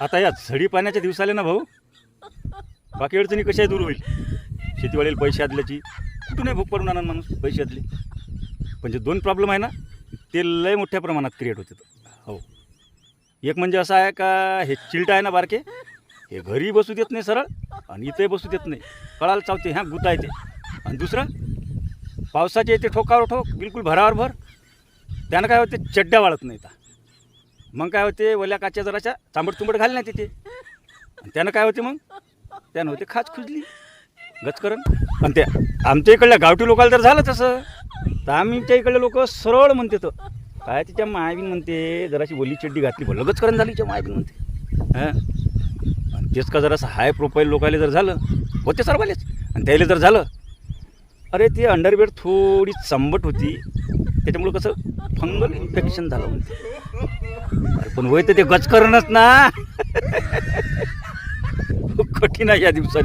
आता या झडी पाण्याच्या दिवसाले ना भाऊ, बाकी अडचणी कशाही दूर होईल. शेतीवाडीला पैसे आदल्याची कुठूनही भूक पडून आणा माणूस पैसे आदले. पण जे दोन प्रॉब्लेम आहे ना ते लय मोठ्या प्रमाणात क्रिएट होते. हो, एक म्हणजे असं आहे का हे चिलटा आहे ना बारके, हे घरी बसू देत नाही सरळ आणि इथंही बसू देत नाही, कळायला चावते, ह्या गुता येते. आणि दुसरं पावसाचे येते ठोकावर ठोक, बिलकुल भरावर भर. त्यानं काय होते, चड्ड्या वाळत नाही. मग काय होते, ओल्या काच्या जराच्या चांबट चुंबट घाल नाही तिथे. त्यानं काय होते, मग त्यानं होते खाच खुजली गचकरण. आणि ते आमच्या इकडल्या गावठी लोकांना जर झालं तसं तर आमच्या इकडले लोक सरळ म्हणते, तर काय तिच्या मायबीन म्हणते, जराशी ओली चड्डी घातली भलं गचकरण झाली तिच्या मायबीन म्हणते. हां, आणि तेच का जरासं हाय प्रोफाईल लोकायला जर झालं होते सर्वालेच, आणि त्याला जर झालं, अरे ती अंडरवेअर थोडी चंबट होती, त्याच्यामुळं कसं फंगल इन्फेक्शन झालं म्हणते. पण होय तर ते गचकरणच ना. खूप कठीण आहे या दिवसात.